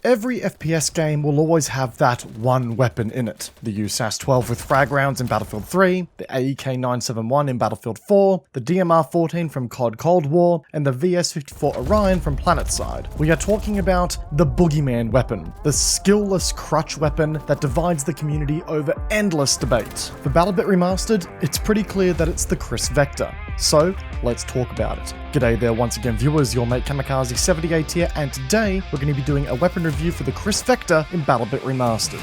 Every FPS game will always have that one weapon in it. The USAS-12 with frag rounds in Battlefield 3, the AEK-971 in Battlefield 4, the DMR-14 from COD Cold War, and the VS-54 Orion from PlanetSide. We are talking about the Boogeyman weapon, the skillless crutch weapon that divides the community over endless debate. For BattleBit Remastered, it's pretty clear that it's the KRISS Vector. So, let's talk about it. G'day there once again viewers, your mate Kamikaze78 here, and today we're going to be doing a weapon review for the KRISS Vector in BattleBit Remastered.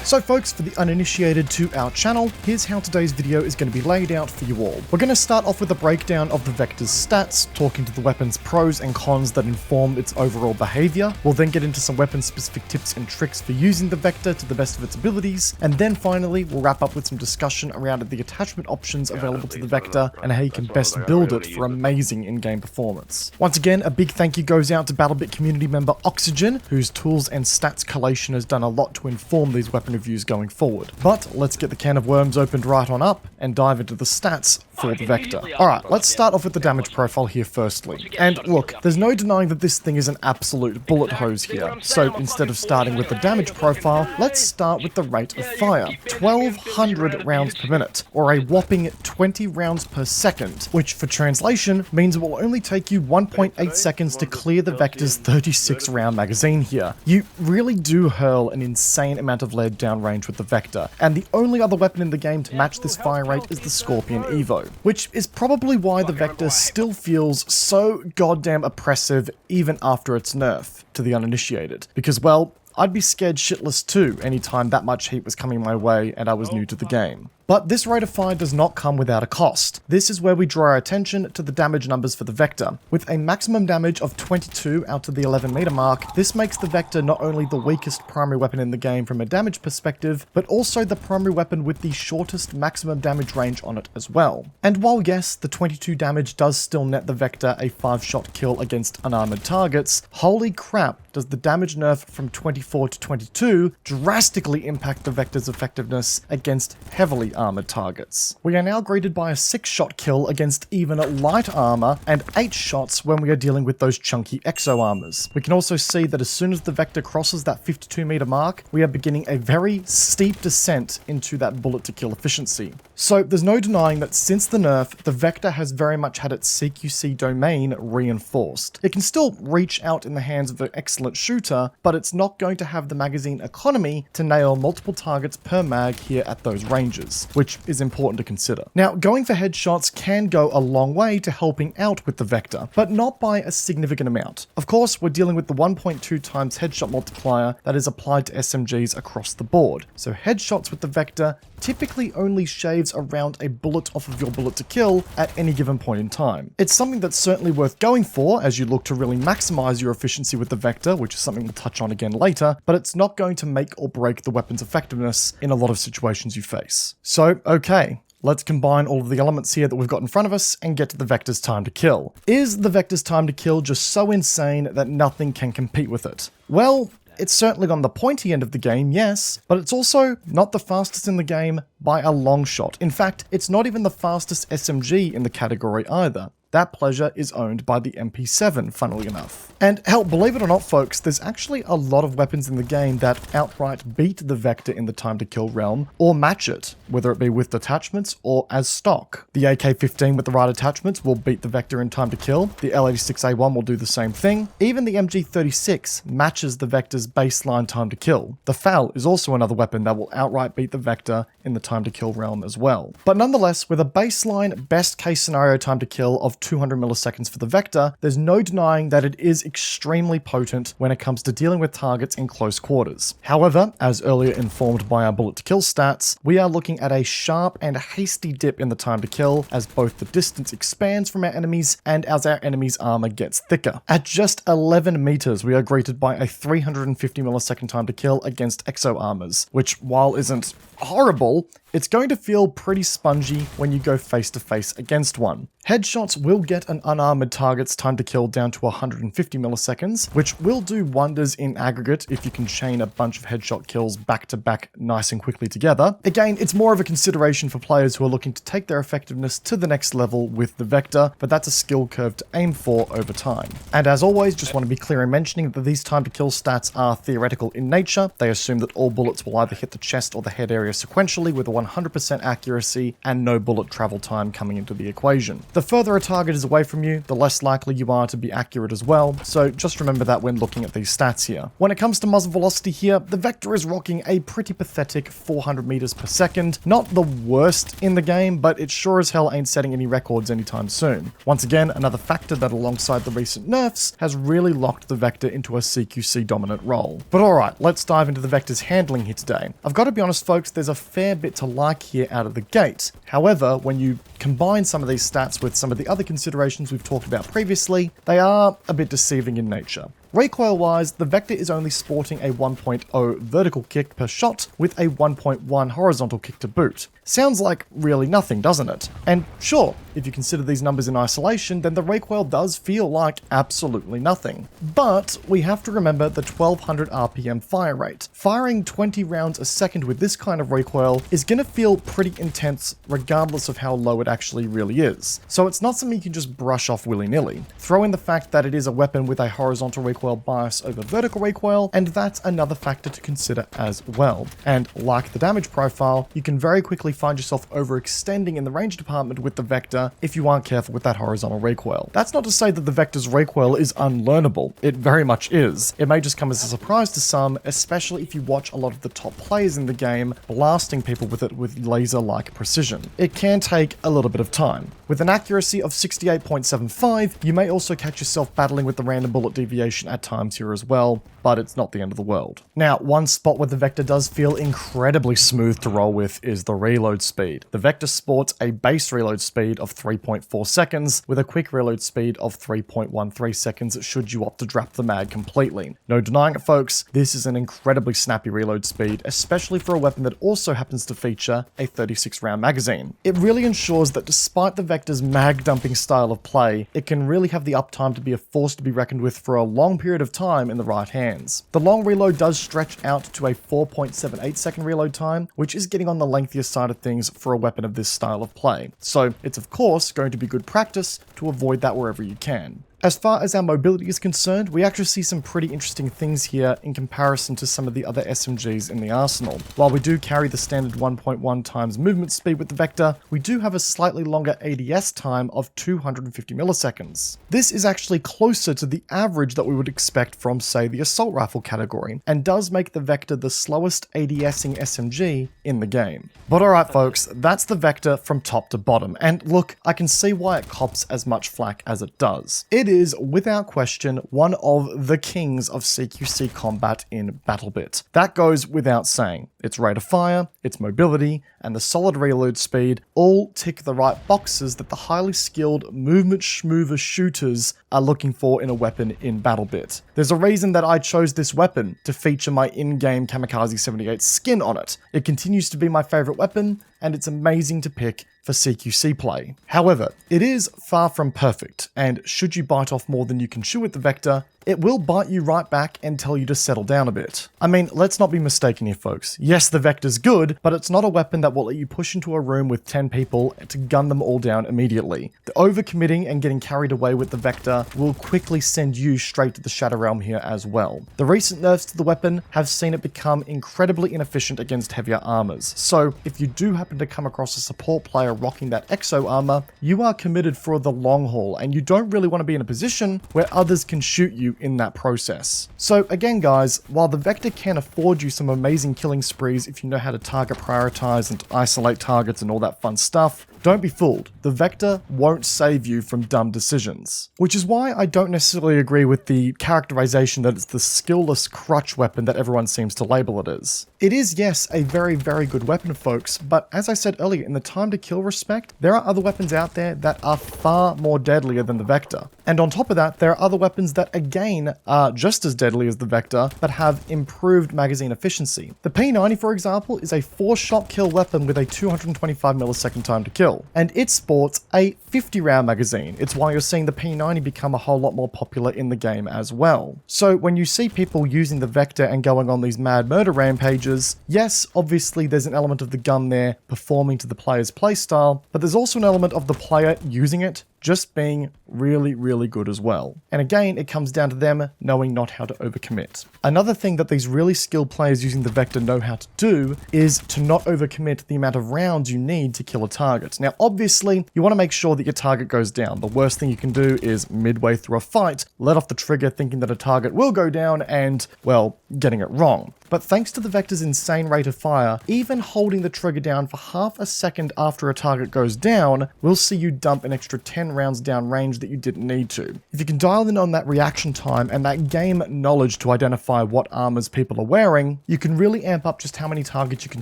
So folks, for the uninitiated to our channel, here's how today's video is going to be laid out for you all. We're going to start off with a breakdown of the Vector's stats, talking to the weapon's pros and cons that inform its overall behavior. We'll then get into some weapon-specific tips and tricks for using the Vector to the best of its abilities, and then finally we'll wrap up with some discussion around the attachment options available to the Vector and how you can best build it for amazing in-game performance. Once again, a big thank you goes out to BattleBit community member Oxygen, whose tools and stats collation has done a lot to inform these weapon reviews going forward. But let's get the can of worms opened right on up and dive into the stats for the Vector. Alright, let's start off with the damage profile here firstly. And look, there's no denying that this thing is an absolute bullet hose here. So instead of starting with the damage profile, let's start with the rate of fire. 1200 rounds per minute, or a whopping 20 rounds per second, which for translation means it will only take you 1.8 seconds to clear the Vector's 36 round magazine here. You really do hurl an insane amount of lead downrange with the Vector, and the only other weapon in the game to match this fire rate is the Scorpion Evo, which is probably why the Vector still feels so goddamn oppressive even after its nerf to the uninitiated, because well, I'd be scared shitless too anytime that much heat was coming my way and I was new to the game. But this rate of fire does not come without a cost. This is where we draw our attention to the damage numbers for the Vector. With a maximum damage of 22 out to the 11 meter mark, this makes the Vector not only the weakest primary weapon in the game from a damage perspective, but also the primary weapon with the shortest maximum damage range on it as well. And while yes, the 22 damage does still net the Vector a 5-shot kill against unarmored targets, holy crap does the damage nerf from 24 to 22 drastically impact the Vector's effectiveness against heavily armored targets. We are now greeted by a 6-shot kill against even light armor and 8 shots when we are dealing with those chunky exo armors. We can also see that as soon as the Vector crosses that 52 meter mark, we are beginning a very steep descent into that bullet to kill efficiency. So there's no denying that since the nerf, the Vector has very much had its CQC domain reinforced. It can still reach out in the hands of an excellent shooter, but it's not going to have the magazine economy to nail multiple targets per mag here at those ranges, which is important to consider. Now, going for headshots can go a long way to helping out with the Vector, but not by a significant amount. Of course, we're dealing with the 1.2 times headshot multiplier that is applied to SMGs across the board. So headshots with the Vector typically only shaves around a bullet off of your bullet to kill at any given point in time. It's something that's certainly worth going for as you look to really maximize your efficiency with the Vector, which is something we'll touch on again later, but it's not going to make or break the weapon's effectiveness in a lot of situations you face. So, okay. Let's combine all of the elements here that we've got in front of us and get to the Vector's time to kill. Is the Vector's time to kill just so insane that nothing can compete with it? Well, it's certainly on the pointy end of the game, yes, but it's also not the fastest in the game by a long shot. In fact, it's not even the fastest SMG in the category either. That pleasure is owned by the MP7, funnily enough. And hell, believe it or not folks, there's actually a lot of weapons in the game that outright beat the Vector in the time to kill realm, or match it, whether it be with detachments or as stock. The AK-15 with the right attachments will beat the Vector in time to kill, the L86A1 will do the same thing, even the MG36 matches the Vector's baseline time to kill. The FAL is also another weapon that will outright beat the Vector in the time to kill realm as well. But nonetheless, with a baseline best case scenario time to kill of 200 milliseconds for the Vector, there's no denying that it is extremely potent when it comes to dealing with targets in close quarters. However, as earlier informed by our bullet to kill stats, we are looking at a sharp and hasty dip in the time to kill as both the distance expands from our enemies and as our enemy's armor gets thicker. At just 11 meters, we are greeted by a 350 millisecond time to kill against exo armors, which while isn't horrible, it's going to feel pretty spongy when you go face to face against one. Headshots will get an unarmored target's time to kill down to 150 milliseconds, which will do wonders in aggregate if you can chain a bunch of headshot kills back to back nice and quickly together. Again, it's more of a consideration for players who are looking to take their effectiveness to the next level with the Vector, but that's a skill curve to aim for over time. And as always, just want to be clear in mentioning that these time to kill stats are theoretical in nature. They assume that all bullets will either hit the chest or the head area sequentially with a 100% accuracy and no bullet travel time coming into the equation. The further a target is away from you, the less likely you are to be accurate as well, so just remember that when looking at these stats here. When it comes to muzzle velocity here, the Vector is rocking a pretty pathetic 400 meters per second. Not the worst in the game, but it sure as hell ain't setting any records anytime soon. Once again, another factor that alongside the recent nerfs has really locked the Vector into a CQC dominant role. But alright, let's dive into the Vector's handling here today. I've got to be honest folks, there's a fair bit to like here out of the gate. However, when you combine some of these stats with some of the other considerations we've talked about previously, they are a bit deceiving in nature. Recoil-wise, the Vector is only sporting a 1.0 vertical kick per shot with a 1.1 horizontal kick to boot. Sounds like really nothing, doesn't it? And sure, if you consider these numbers in isolation, then the recoil does feel like absolutely nothing. But we have to remember the 1200 RPM fire rate. Firing 20 rounds a second with this kind of recoil is going to feel pretty intense regardless of how low it actually really is. So it's not something you can just brush off willy-nilly. Throw in the fact that it is a weapon with a horizontal recoil bias over vertical recoil, and that's another factor to consider as well. And like the damage profile, you can very quickly find yourself overextending in the range department with the Vector if you aren't careful with that horizontal recoil. That's not to say that the Vector's recoil is unlearnable. It very much is. It may just come as a surprise to some, especially if you watch a lot of the top players in the game blasting people with it with laser-like precision. It can take a little bit of time. With an accuracy of 68.75, you may also catch yourself battling with the random bullet deviation at times here as well, but it's not the end of the world. Now, one spot where the Vector does feel incredibly smooth to roll with is the reload speed. The Vector sports a base reload speed of 3.4 seconds with a quick reload speed of 3.13 seconds should you opt to drop the mag completely. No denying it folks, this is an incredibly snappy reload speed, especially for a weapon that also happens to feature a 36 round magazine. It really ensures that despite the Vector's mag dumping style of play, it can really have the uptime to be a force to be reckoned with for a long period of time in the right hands. The long reload does stretch out to a 4.78 second reload time, which is getting on the lengthier side of things for a weapon of this style of play. So it's of course going to be good practice to avoid that wherever you can. As far as our mobility is concerned, we actually see some pretty interesting things here in comparison to some of the other SMGs in the arsenal. While we do carry the standard 1.1 times movement speed with the Vector, we do have a slightly longer ADS time of 250 milliseconds. This is actually closer to the average that we would expect from, say, the assault rifle category, and does make the Vector the slowest ADSing SMG in the game. But alright folks, that's the Vector from top to bottom, and look, I can see why it cops as much flack as it does. It is, without question, one of the kings of CQC combat in BattleBit. That goes without saying. Its rate of fire, its mobility, and the solid reload speed all tick the right boxes that the highly skilled movement schmoover shooters are looking for in a weapon in BattleBit. There's a reason that I chose this weapon to feature my in-game Kamikaze 78 skin on it. It continues to be my favorite weapon, and it's amazing to pick for CQC play. However, it is far from perfect, and should you bite off more than you can chew with the Vector, it will bite you right back and tell you to settle down a bit. I mean, let's not be mistaken here folks. Yes, the Vector's good, but it's not a weapon that will let you push into a room with 10 people to gun them all down immediately. The overcommitting and getting carried away with the Vector will quickly send you straight to the Shadow Realm here as well. The recent nerfs to the weapon have seen it become incredibly inefficient against heavier armors, so if you do happen to come across a support player rocking that exo armor, you are committed for the long haul, and you don't really want to be in a position where others can shoot you in that process. So again guys, while the Vector can afford you some amazing killing sprees if you know how to target prioritize and to isolate targets and all that fun stuff, don't be fooled. The Vector won't save you from dumb decisions. Which is why I don't necessarily agree with the characterization that it's the skillless crutch weapon that everyone seems to label it as. It is, yes, a very, very good weapon, folks, but as I said earlier, in the time to kill respect, there are other weapons out there that are far more deadlier than the Vector. And on top of that, there are other weapons that, again, are just as deadly as the Vector, but have improved magazine efficiency. The P90, for example, is a 4-shot kill weapon with a 225 millisecond time to kill, and it sports a 50-round magazine. It's why you're seeing the P90 become a whole lot more popular in the game as well. So when you see people using the Vector and going on these mad murder rampages, yes, obviously there's an element of the gun there performing to the player's playstyle, but there's also an element of the player using it just being really, really good as well. And again, it comes down to them knowing not how to overcommit. Another thing that these really skilled players using the Vector know how to do is to not overcommit the amount of rounds you need to kill a target. Now, obviously, you want to make sure that your target goes down. The worst thing you can do is midway through a fight, let off the trigger thinking that a target will go down and, well, getting it wrong. But thanks to the Vector's insane rate of fire, even holding the trigger down for half a second after a target goes down will see you dump an extra 10 rounds down range that you didn't need to. If you can dial in on that reaction time and that game knowledge to identify what armors people are wearing, you can really amp up just how many targets you can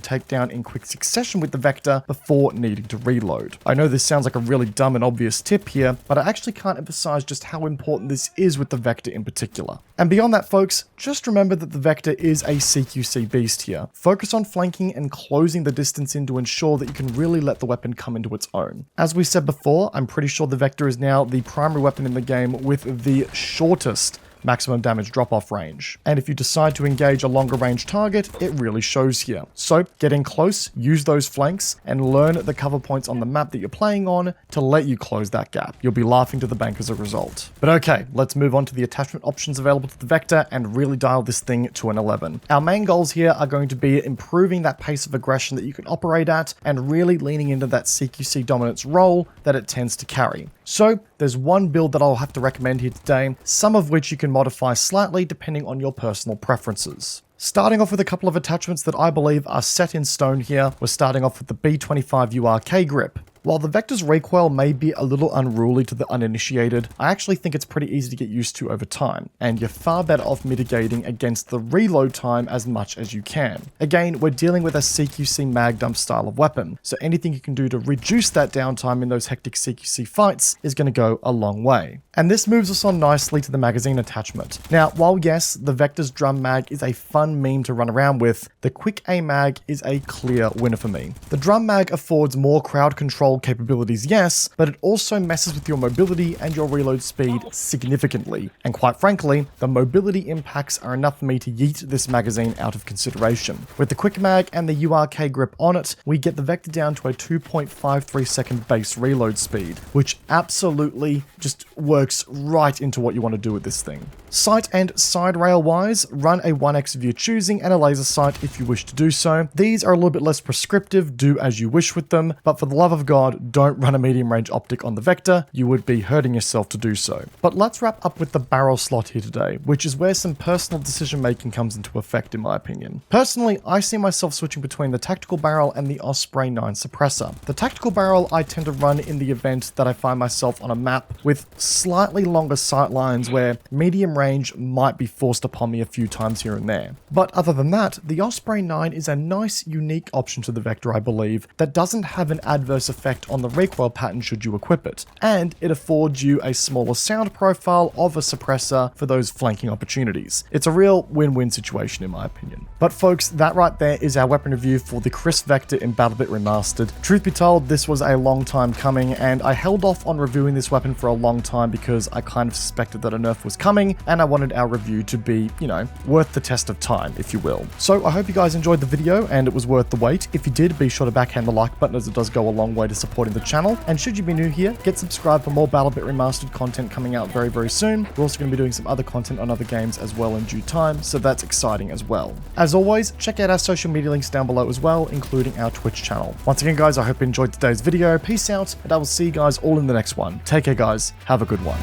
take down in quick succession with the Vector before needing to reload. I know this sounds like a really dumb and obvious tip here, but I actually can't emphasize just how important this is with the Vector in particular. And beyond that, folks, just remember that the Vector is a CQC beast here. Focus on flanking and closing the distance in to ensure that you can really let the weapon come into its own. As we said before, I'm pretty sure the Vector is now the primary weapon in the game with the shortest maximum damage drop-off range. And if you decide to engage a longer range target, it really shows here. So get in close, use those flanks, and learn the cover points on the map that you're playing on to let you close that gap. You'll be laughing to the bank as a result. But okay, let's move on to the attachment options available to the Vector and really dial this thing to an 11. Our main goals here are going to be improving that pace of aggression that you can operate at and really leaning into that CQC dominance role that it tends to carry. So there's one build that I'll have to recommend here today, some of which you can modify slightly depending on your personal preferences. Starting off with a couple of attachments that I believe are set in stone here, we're starting off with the B25 URK grip. While the Vector's recoil may be a little unruly to the uninitiated, I actually think it's pretty easy to get used to over time, and you're far better off mitigating against the reload time as much as you can. Again, we're dealing with a CQC mag dump style of weapon, so anything you can do to reduce that downtime in those hectic CQC fights is going to go a long way. And this moves us on nicely to the magazine attachment. Now, while yes, the Vector's drum mag is a fun meme to run around with, the Quick A mag is a clear winner for me. The drum mag affords more crowd control capabilities, yes, but it also messes with your mobility and your reload speed significantly. And quite frankly, the mobility impacts are enough for me to yeet this magazine out of consideration. With the Quick Mag and the URK grip on it, we get the Vector down to a 2.53 second base reload speed, which absolutely just works right into what you want to do with this thing. Sight and side rail wise, run a 1x of your choosing and a laser sight if you wish to do so. These are a little bit less prescriptive, do as you wish with them, but for the love of God, don't run a medium range optic on the Vector, you would be hurting yourself to do so. But let's wrap up with the barrel slot here today, which is where some personal decision making comes into effect in my opinion. Personally, I see myself switching between the tactical barrel and the Osprey 9 suppressor. The tactical barrel I tend to run in the event that I find myself on a map with slightly longer sight lines where medium range might be forced upon me a few times here and there. But other than that, the Osprey 9 is a nice, unique option to the Vector, I believe, that doesn't have an adverse effect on the recoil pattern should you equip it, and it affords you a smaller sound profile of a suppressor for those flanking opportunities. It's a real win-win situation in my opinion. But folks, that right there is our weapon review for the Kriss Vector in BattleBit Remastered. Truth be told, this was a long time coming, and I held off on reviewing this weapon for a long time because I kind of suspected that a nerf was coming, and I wanted our review to be, you know, worth the test of time, if you will. So I hope you guys enjoyed the video, and it was worth the wait. If you did, be sure to backhand the like button as it does go a long way to supporting the channel, and should you be new here, get subscribed for more BattleBit Remastered content coming out very, very soon. We're also going to be doing some other content on other games as well in due time, so that's exciting as well. As always, check out our social media links down below as well, including our Twitch channel. Once again, guys, I hope you enjoyed today's video. Peace out, and I will see you guys all in the next one. Take care, guys. Have a good one.